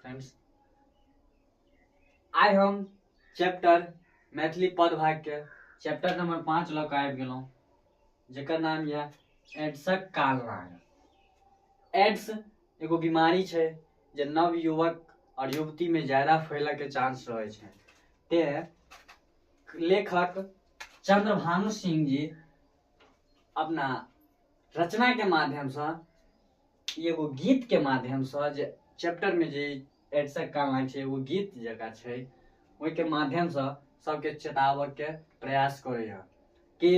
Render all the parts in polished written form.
Friends, आइ हम chapter Maithili पद भाग के चैप्टर नंबर 5 लऽ कऽ आबि गेलहुँ, जेकर नाम यऽ एड्सक कालनाग। एड्स एगो बीमारी छै जे नव युवक और युवती में ज्यादा फैलऽ के चांस रहे छै। ते लेखक चंद्रभानु सिंह जी अपना रचना के माध्यम से एगो गीत के माध्यम से जे चैप्टर में जे एड्सक कालनाग छै एगो गीत जगह छै, ओहि के माध्यम से सबके चेतावऽ के प्रयास करैया कि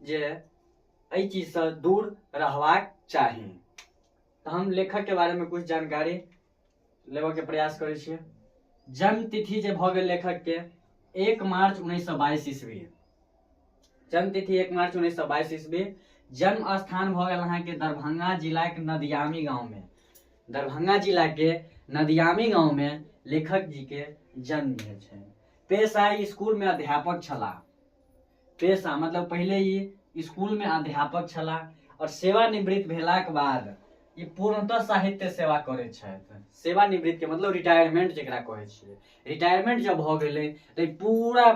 जे एहि चीज से दूर रहबाक चाही। तो हम लेखक के बारे में कुछ जानकारी लेबऽ के प्रयास करै छियै। जन्म तिथि जे भऽ गेल लेखक के 1 मार्च 1922 ईस्वी। जन्म तिथि 1 मार्च 1922 ईस्वी। जन्म स्थान भऽ गेल अहाँ के दरभंगा जिला के नदियामी गांव में। दरभंगा जिला के नदियामी गांव में लेखक जी के जन्म भेल छै। पेशा स्कूल में अध्यापक छलाह। पेशा मतलब पहले ही स्कूल में अध्यापक छलाह और सेवानिवृत्त भेलाक बाद ये पूर्णतः साहित्य सेवा करे छथि। सेवानिवृत्त के मतलब रिटायरमेंट जेकरा कहै छियै। रिटायरमेंट जब भ गेलै तो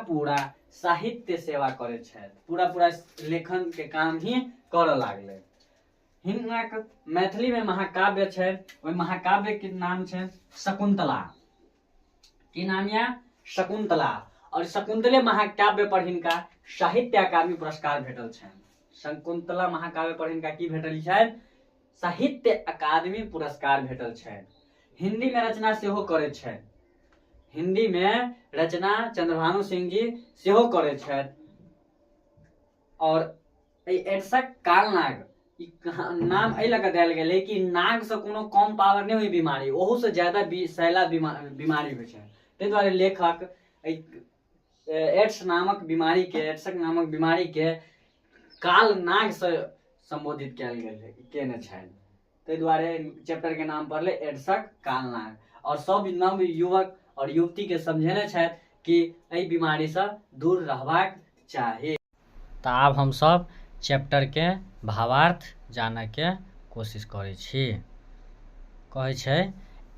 पूरा साहित्य सेवा करे छथि। पूरा लेखन के काम ही करऽ लागले। हिनका मैथिली में महाकाव्य छै, ओहि महाकाव्य के नाम छै शकुंतला। की नाम या शकुंतला। और शकुंतले महाकाव्य पर हिनका साहित्य अकादमी पुरस्कार भेटल छनि। शकुंतला महाकाव्य पर हिनका की भेटल छनि? साहित्य अकादमी पुरस्कार भेटल छनि। हिंदी में रचना सेहो करे छथि। हिंदी में रचना चंद्रभानु सिंह जी सेहो करे छथि। और एड्सक कालनाग नाम एहि लऽ कऽ देल गेलै कि नाग से कोनो कम पावर नहीं हुई बीमारी, ओहू से ज्यादा सैला बीमारी होइ छै। ताहि दुआरे लेखक एड्स नामक बीमारी के, एड्सक नामक बीमारी के काल नाग से संबोधित कयल गेल केने छनि। ताहि दुआरे चैप्टर के नाम पड़लै एड्सक कालनाग। और सब नव युवक और युवती के समझेने छथि कि एहि बीमारी से दूर रहबाक चाही। तो आब हम सब चैप्टर के भावार्थ जाने के कोशिश करै छी। कहै छै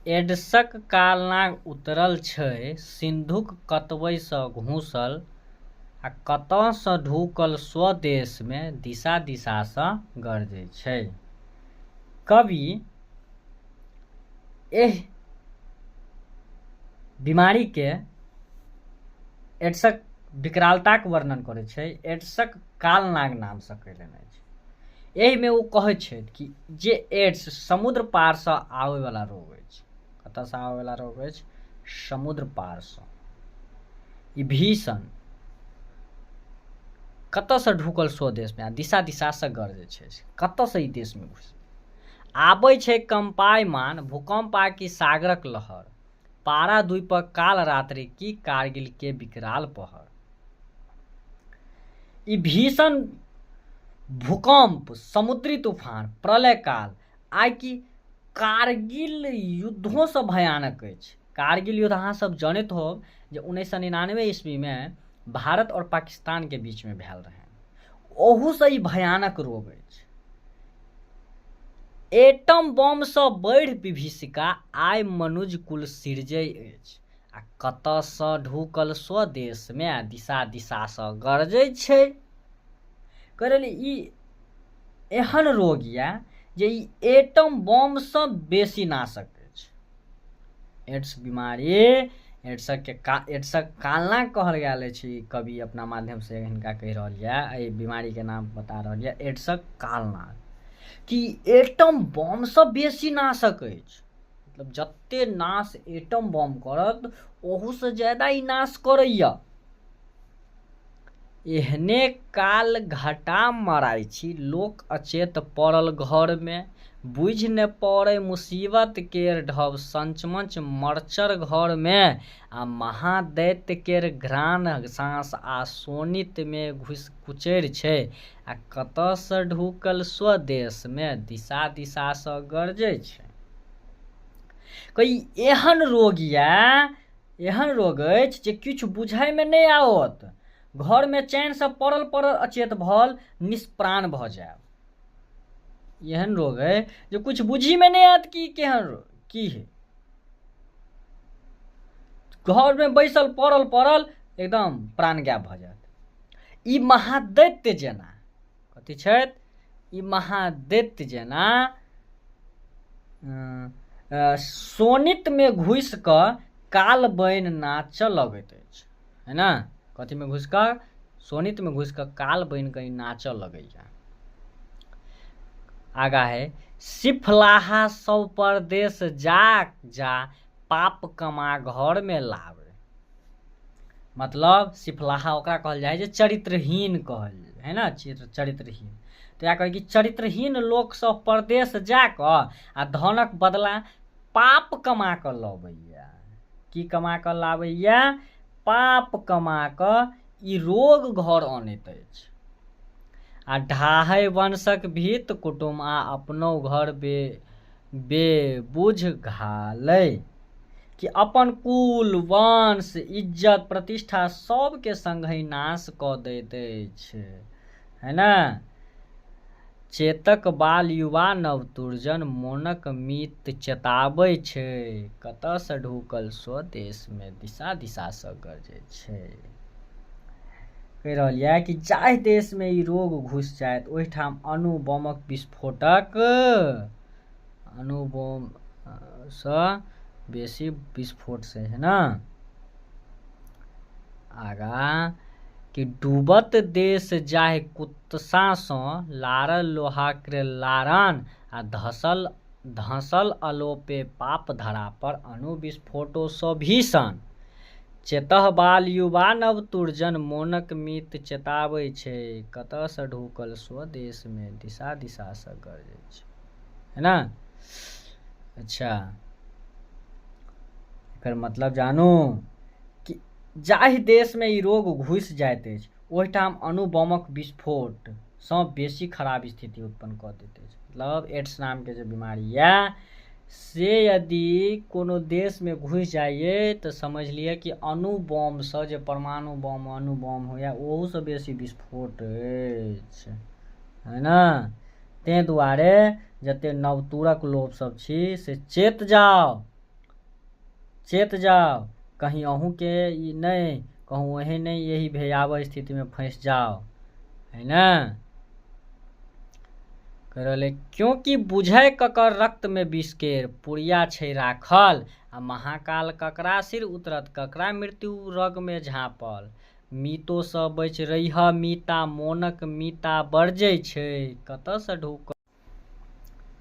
एड्सक कालनाग उतरल छै सिंधुक कतबै सँ घूसल आ कतऽ सँ ढुकल स्वदेश में दिशा दिशा सँ गरजै छै। कवि एह बीमारी के एड्सक विकरालता के वर्णन करे छै एड्सक कालनाग नाम से कैलनि अछि। एहि में ओ कहै छै कि जे एड्स समुद्र पार से आवे वाला रोग अछि। कतऽ से आवे वाला रोग अछि? समुद्र पार से। ई भीषण कतऽ से ढुकल स्वदेश में आ दिशा दिशा से गरजै छै। कतऽ से ई देश में घुस आबै छै कंपायमान भूकंप आ की सागरक लहर, पारा द्वीपक काल रात्रि की कारगिल के विकराल पहर। ई भीषण भूकंप, समुद्री तूफान, प्रलय काल आइ की कारगिल युद्धों से भयानक अछि। कारगिल युद्ध अहाँ सब जानैत होब जे 1999 ईस्वी में भारत और पाकिस्तान के बीच में भेल रहे। ओहू से ई भयानक रोग अछि। एटम बम से बढ़ि विभीषिका आइ मनुज कुल सिरजै अछि। आ कतऽ सँ ढुकल स्वदेश में दिशा दिशा सँ गरजै छै। करले ई एहन रोग या जे ई एटम बम से बेसी नाशक अछि। एड्स बीमारी एड्सक कालनाग कहल गेल अछि। कवि अपना माध्यम से हिनका कहि रहल यऽ, एहि बीमारी के नाम बता रहल यऽ एड्सक कालनाग कि एटम बम से बेसी नाशक अछि। मतलब जते नाश एटम बम करत ओहू से ज्यादा ई नाश करैया। एहने काल घटा मराइ छी लोक अचेत पड़ल घर में, बुझि ने पड़े मुसीबत केर ढब संचमच मरचर घर में, आ महादैत्य केर घ्राण सांस आ सोनित में घुस कुचैर छै। आ कतऽ सँ ढुकल स्वदेश में दिशा दिशा सँ गरजै छै। कोई एहन रोग या एहन रोग अछि जे किछु बुझै में नहीं आवत। घर में चैन से पड़ल पड़ल अचेत भल निष्प्राण भ जायब। एहन रोग है जो कुछ बुझी में नहीं आत कि केहन की है। घर में बैसल पड़ल पड़ल एकदम प्राण गैप भ जायत। ई महादैत्य जेना कथी छथि, ई महादैत्य जेना सोनित में घुस कऽ काल बनि नाचऽ लगैत अछि, है ना। कथी में घुस कऽ, सोनित में घुस कऽ काल बनि कऽ नाचऽ लगैया। आगा है, सिफलाहा सब परदेश जा पाप कमा घर में लावे। मतलब सिफलाहा ओकरा कहल जाए जे चरित्रहीन कहल है ना, चरित्रहीन। तो या कहे कि चरित्रहीन लोक सब परदेश जाकऽ आ धनक बदला पाप कमा कऽ लबैया। की कमा कऽ लाबैया, पाप कमा कऽ ई रोग घर आनैत अछि। आ ढाहै वंशक भीत कुटुम आ अपनो घर बेबुझ घालै। कि अपन कुल वंश इज्जत प्रतिष्ठा सबके संगहि नाश कऽ दैत अछि, है ना। चेतक बाल युवा नवतुरजन मोनक मीत चेताबै छै, कतऽसँ ढुकल स्वदेश में दिशा दिशा सँ गरजै छै। कहि रहल यऽ कि जाहि देश में ई रोग घुस जायत ओहिठाम अणुबमक विस्फोटक अणुबम सँ बेसी विस्फोट से, है ना। आगा कि डूबत देश जाहि कुत्सा सँ लारल लोहा के लारन आ धसल अलोपे पाप धरा पर अणु विस्फोटो सँ भीषण। चेतह बाल युवा नवतुरजन मोनक मीत चेताबै छै, कतऽसँ ढुकल स्वदेश में दिशा दिशा सँ गरजै छै, है ना। अच्छा, एकर मतलब जानू कि जाहि देश में ई रोग घुस जाइत अछि ओहिठाम अणुबमक विस्फोट सँ बेसी खराब स्थिति उत्पन्न कऽ दैत अछि। मतलब एड्स नाम के जो बीमारी यऽ से यदि कोनो देश में घुस जाइए तो समझ लिए कि अणुबम सँ, जे परमाणु बम अणुबम होइए ओहू सँ बेसी विस्फोट अछि, है ना। तैं दुआरे जते नवतुरक लोक सब छी से चेत जाओ, कहीं अहूँ के ई नहीं कहूँ एहन नहीं यही भयावह स्थिति में फंस जाओ, है ना। कह रहले क्योंकि बुझै ककर रक्त में विषकेर पुरिया छै राखल, आ महाकाल ककरा सिर उतरत ककरा मृत्यु रग में झाँपल। मीतो सँ बचि रहिह मीता मोनक मीता बरजै छै, कतऽसँ ढुकल।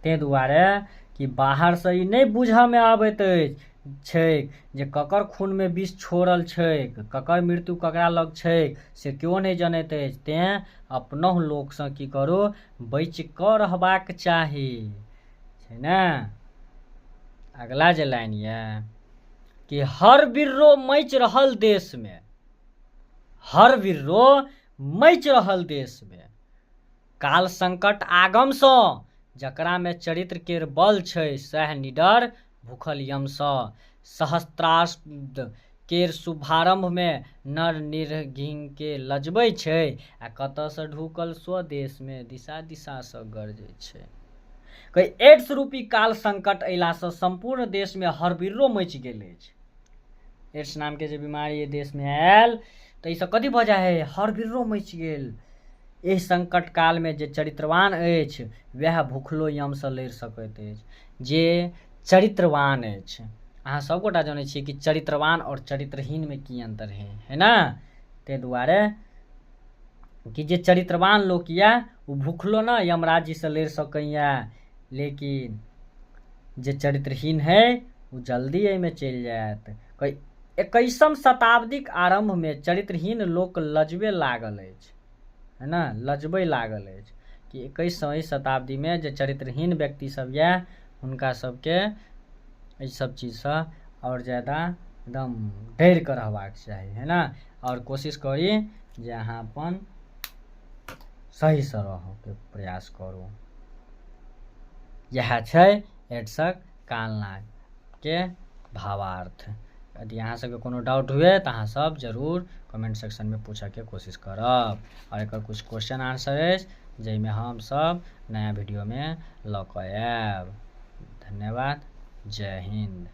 तैं दुआरे कि बाहर से ई नहीं बुझऽ में आबैत छै जे ककर खून में विष छोड़ल छै, ककर मृत्यु ककरा लग छै से केओ नहीं जनैत अछि। तें अपनहु लोक सँ की करू, बचि कऽ रहबाक चाही, छै ना। अगला जे लाइन यऽ कि हर बिर्रो मचि रहल देश में, हर बिर्रो मचि रहल देश में काल संकट आगम सँ, जकरा में चरित्र केर बल छै सह निडर भूखल यम सँ। सहस्त्राब्द केर शुभारंभ में नर निर्घिन के लजबै छै, आ कतऽसँ ढुकल स्वदेश में दिशा दिशा सँ गरजै छै। कहीं एड्स रूपी काल संकट अयला सँ संपूर्ण देश में हरबिर्रो मचि गेल अछि। एड्स नाम के जे बीमारी देश में आयल तऽ ई सँ कथी भऽ जाइ है, हरबिर्रो मचि गेल। एहि संकट काल में जे चरित्रवान अछि वएह भूखलो यम सँ लड़ि सकैत अछि, जे चरित्रवान अछि। अहाँ सब गोटा जानै छियै कि चरित्रवान और चरित्रहीन में की अंतर है ना। तै दुआरे कि जे चरित्रवान लोक यऽ वो भूखलो ना यमराज जी से लड़ि सकैया, लेकिन जे चरित्रहीन है वो जल्दी एहिमे चलि जायत। 21वीं शताब्दीक आरंभ में चरित्रहीन लोक लजबे लागल अछि, है ना, लजबै लागल अछि कि 21वीं शताब्दी में जे चरित्रहीन व्यक्ति सब यऽ हुनका सबके एहि सब चीज सँ और ज्यादा एकदम डरि कऽ रहबाक चाही, है ना। और कोशिश करी जे अहाँ अपन सही सँ रहऽके प्रयास करू। यह छै एड्सक कालनाग के भावार्थ। यदि अहाँ सबके कोनो डाउट हुए तऽ अहाँ सब जरूर कमेंट सेक्शन में पूछऽ के कोशिश करब, और एकर कुछ क्वेश्चन आंसर अछि जाहिमे हम सब नया वीडियो में लऽ कऽ आयब। धन्यवाद, जय हिंद।